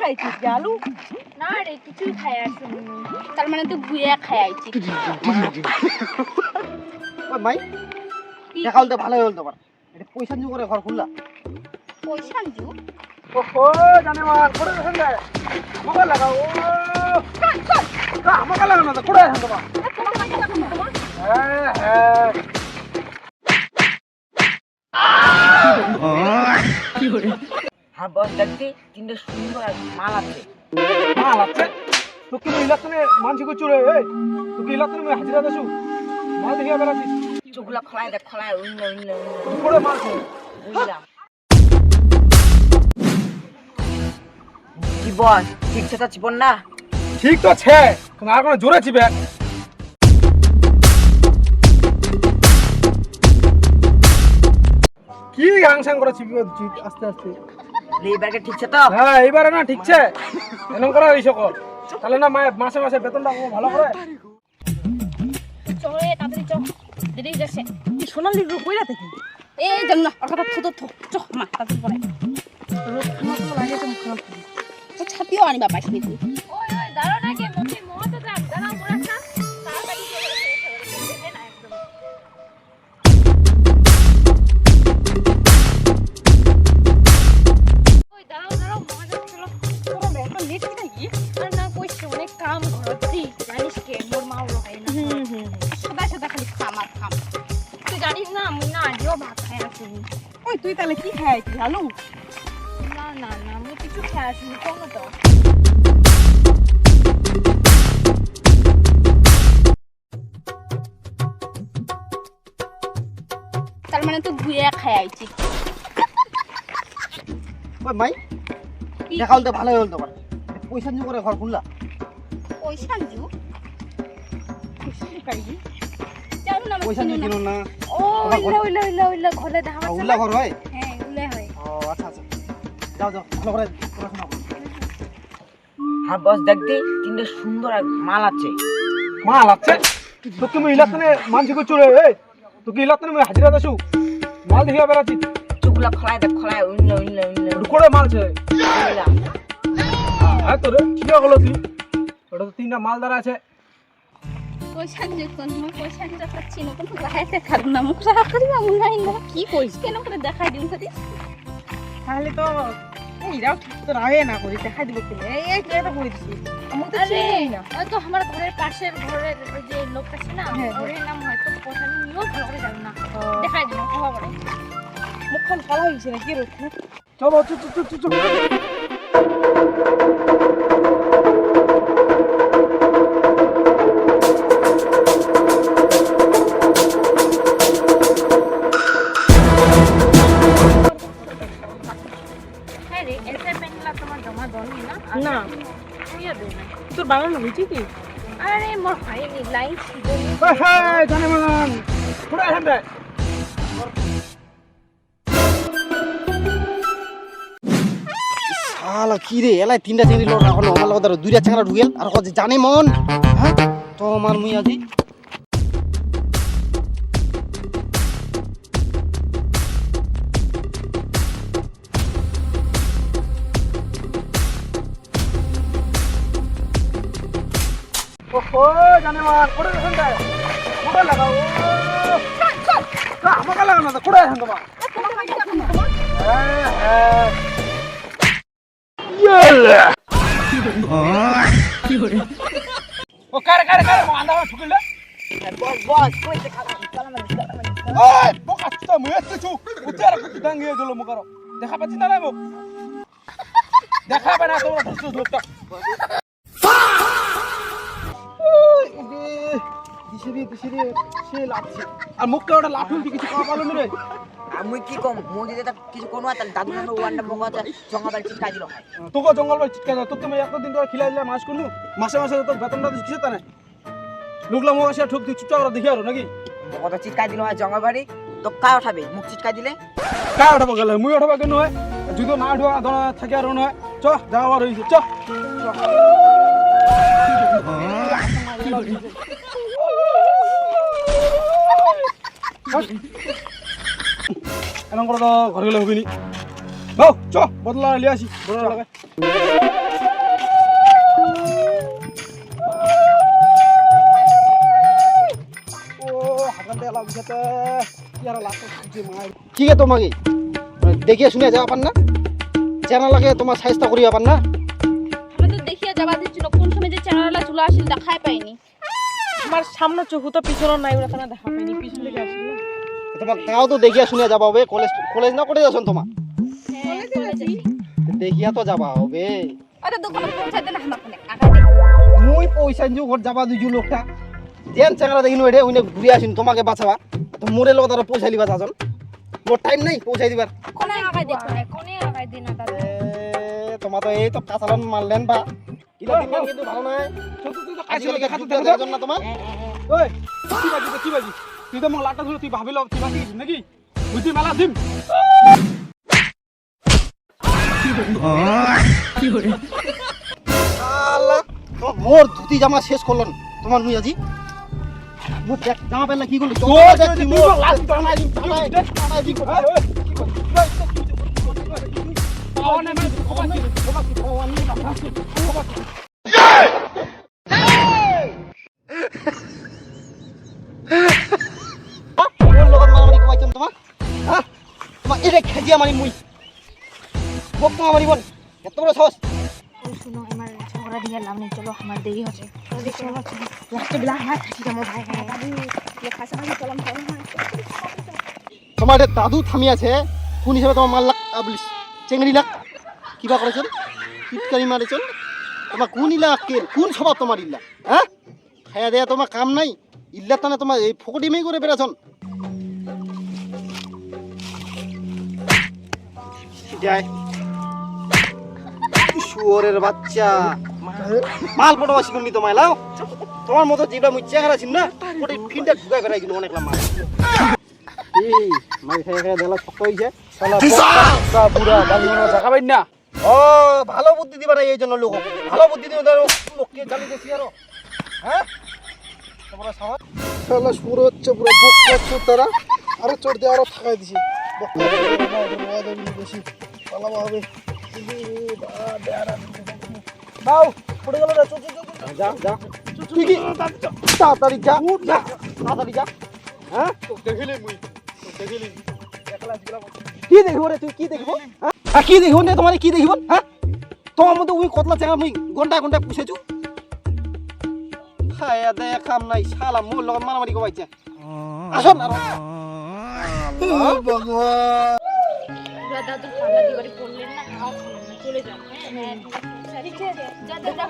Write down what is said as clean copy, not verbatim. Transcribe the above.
খাইছিস আলু? না রে কিছুই খাই আসিনি। তার মানে তুই গুয়া খাই আইছিস। ওই মাই দেখাল তো ভালোই হল তোমার। এটা পয়সা নিয়ে করে ঘর খুললা। পয়সা দিও? ওহো জানে মার করে দেন রে। আমাকে লাগাও। আমাকে লাগাও না তো করে দেন তোমার। হ্যাঁ হ্যাঁ। হ্যাঁ বস দেখবি তিনটে সুন্দর মাল আছে। মাল আছে? তোকে ইলেকশনে মানছি করছো রে। তোকে ইলেকশনে হাজিরা দেছো। মাল দেখিয়া বেড়াচ্ছিস। চোখগুলা খোলায় দেখ খোলায় উইন করে মাল আছে। বুঝলাম কি বস ঠিক সেটা চিপন না? ঠিক তো আছে আর কোনো জোরে চিবে। কি হাংসাং করে চিপে আস্তে আস্তে। এইবারকে ঠিকছে তো? হ্যাঁ এইবারে না ঠিকছে এরকম করা এই সকল তাহলে না মাসে মাসে বেতনটা ভালো করে। চলে তাড়াতাড়ি চল, দেরি হয়ে যাচ্ছে। তুই সোনালি রূপ কইরা থেকে এই জান না ওর কথা থুতো চল মা তাড়াতাড়ি পড়ে। রোদ খানা তো লাগে তো মুখ খারাপ। তো ছাতিও আনিবা পাইছি নাকি? ওই ওই দাঁড়াও না কে মতে মতে যাক দাঁড়াও মোরা খা তাড়াতাড়ি চলে না একদম। ওই দাঁড়াও দাঁড়াও মজা চলো তোরা এখন লেট কি নাকি? আর না কইছে অনেক কাম করছি জানিস কে মোর মা ওর হয় না সদা সদা খালি খামার খাম। তুই জানিস না আমি না আজও ভাত খাই আসিনি। ওই তুই তাহলে কি খাইছিস আলু? না না না আমি কিছু খাই আসিনি কোনো তো। তার মানে তুই গুয়া খাই আইছিস। ওই মাই দেখাল তো ভালোই হল তোমার। পয়সা নিয়ে করে ঘর খুললা। পয়সা দিও? খাইবি? জানো না পয়সা নিয়ে কিনো না। ও ওইলা ওইলা ওইলা ওইলা ঘরে দেখা পাচ্ছ উল্লা ঘর হয়। হ্যাঁ ওইলা হয়। ও আচ্ছা আচ্ছা যাও যাও ভালো করে পড়াশোনা করো। হ্যাঁ বস দেখবি তিনটে সুন্দর মাল আছে। মাল আছে? তোকে ইলেকশনে মানছি করছো রে। তোকে ইলেকশনে হাজিরা দেছো। মাল দেখিয়া বেড়াচ্ছিস। চোখগুলা খোলায় দেখ খোলায় উইন করে মাল আছে। বুঝলাম হ্যাঁ তোরে কি হলো তুই? ওটা তো তিনটা মাল দ্বারা আছে। পয়সা দিও কোন পয়সা দিতে পারছি না কোনো গায়ে খারাপ না মুখ রাখা করি না মনে হয় না কি কইস? কেন করে দেখাই দিন খালি তাহলে তো এইরাও ঠিক তো রাগে না করি দেখাই দিব কেন? এই তুই এটা করে দিছিস। আমি তো আরে চিনি না। ওই তো আমার ঘরের পাশের ঘরের ওই যে লোক আছে না হ্যাঁ, ওর নাম হয়তো পয়সা নিয়েও ভালো করে জানো না ও, দেখাই দিন খবর করে মুখখান কালা হয়েছে না কি রোদ? চলো চল। হ্যাঁ রে এসে পেনলা তোমার জমা দনি না না দিয়ে দেই না তোর বানানো হয়েছে কি? আরে মোর হয়নি লাইন ছিল হ্যাঁ জানে মান পুরো এখান রে। শালা কি রে এলাই তিনটা চিংড়ি লোক এখন আমার লগত দুইটা চাংড়া ঢুকেল আর কত জানে মন। হ্যাঁ তো আমার মুই আজি ওহো জানে মার করে দেন রে। মোবাইল লাগাও। আমাকে লাগাও না তো করে দেন তোমার। হ্যাঁ হ্যাঁ ও কারে আন্দা ঠুকিলে। বস কইতে খারাপ ওই বোকা তো মুয়েতে চু উত্তর কুতি দাঙ্গিয়ে দিল মুকারো দেখা পাচ্ছিস না মুখ দেখা পায় না তোমরা ধরছো লোকটা দিশিরি সে লাভছে আর মুখটা ওটা লাফুল কিছু খাওয়া পারলো রে। আমি কি কম মসজিদে কিছু কোনো তাহলে দাদু নামে ওয়ানটা মঙ্গা জঙ্গা বাড়ি চিৎকার দিল হয়। তোকে জঙ্গল বাড়ি চিৎকা তোর তুমি একদিন তোরা খিলাই দিলে মাস করলু মাসে মাসে তোর বেতনটা দিচ্ছিস তা না লোকলা মুখ আসে ঠুক তুই চুপচাপ দেখি আরো নাকি কত চিৎকার দিল হয় জঙ্গা বাড়ি তো কা উঠাবে মুখ চিৎকার দিলে কা উঠাবো গেলে মুই উঠাবো কেন হয় যদি না উঠা ধরা থাকে আর নয় চ যাওয়ার হয়েছে চ এরকম করে তো ঘরে গেলে হবিনি বাউ চ বদলা লিয়ে আসি বদলা লাগাই কি গে তোমাকে দেখিয়ে শুনে যাওয়া পান না চ্যানেলকে তোমার সাইজটা করিয়া পান না আমি তো দেখিয়া যাবা দিচ্ছিল কোন সময় যে চ্যানেলটা চলে আসিল দেখাই পাইনি আমার সামনে চোখু তো পিছনে নাই ওরা কেন দেখা পাইনি পিছন থেকে আসিল না তোমার তাও তো দেখিয়া শুনে যাবা হবে কলেজ কলেজ না করে যাচ্ছেন তোমার দেখিয়া তো যাবা হবে আরে দোকানে পৌঁছাই দে না আমার ফোনে আগাই দে মুই পয়সা নিয়ে ঘর যাবা দুইজন লোকটা যেন চ্যানেল দেখিন ওইটা ওইনে ঘুরে আসিন তোমাকে বাঁচাবা তো মোরে লোক তারা পৌঁছাই দিবা যাজন মোর টাইম নাই পৌঁছাই দিবার কোনে আগাই দে কোনে আগাই দে না দাদা তোমার তো এই তো কাঁচালন মারলেন বা কিলো দিন কিন্তু ভালো নাই আজকাল কে খাতে দেখাজন না তোমার ওই কি বাজি তুই তো মোক লাটা ধরে তুই ভাবিল তুই বাজি গেছিস নাকি বুঝি মেলা দিম আল্লাহ তোমার মোর ধুতি জামা শেষ করলেন তোমার মুই আজি মোর দেখ জামা পেলা কি করলি তোমার হ্যাঁ তোমার এটা খেজিয়া মারি মুই বকমা মারি বল এত বড় সাহস শুনো আমার ঝগড়া দিয়ে লাভ নেই চলো আমার দেরি হচ্ছে চলো লাস্টে বেলা আমার থাকি যাবো ভাই হ্যাঁ দাদু খাসা মাঝে চলাম চলো তোমার দাদু থামি আছে কোন হিসাবে তোমার মাল লাগ বলিস চেংড়ি লাগ কিবা করেছেন পিটকারি মারেছেন তোমার কোন ইলা কেন কোন স্বভাব তোমার ইল্লা হ্যাঁ খাইয়া দেয়া তোমার কাম নাই ইল্লা তানে তোমার এই ফকটি মেয়ে করে বেড়াছন যাই শুয়োরের বাচ্চা মাল পড়াবাসি করলি তোমায় লাও তোমার মতো যেটা মুই চেহারা ছিল না ওটা ফিনটা ঢুকাই ফেলাই কিন্তু অনেক মাল এই মাই খাই খাই দেলা শক্ত হইছে শালা বক্কা বুড়া গালি মারা জায়গা পাই না ও ভালো বুদ্ধি দিবা না এই জন্য লোক ভালো বুদ্ধি দিবা দাও লোককে গালি দিছি আর হ্যাঁ তোমরা সাহস শালা শুরু হচ্ছে পুরো বক্কা চোতারা আরো চড় দিয়ে আরো ঠাকাই দিছি বক্কা বেশি পালা হবে বাউ পড়ে গেল রে যা যা তুই কি তাড়াতাড়ি যা যা তাড়াতাড়ি যা হ্যাঁ দেখিলি মুই দেখিলি কি দেখব রে তুই কি দেখব হ্যাঁ কি দেখব রে তোমার কি দেখব হ্যাঁ তোমার মধ্যে ওই কতলা চেঙ্গা মুই ঘন্টা ঘন্টা পুষেছু খায়া দে খাম নাই শালা মোর লগত মারামারি কবাইছে আসুন আর ভগবান দাদু খালা দিবারে করলেন না খাও চলে যাও হ্যাঁ যা যা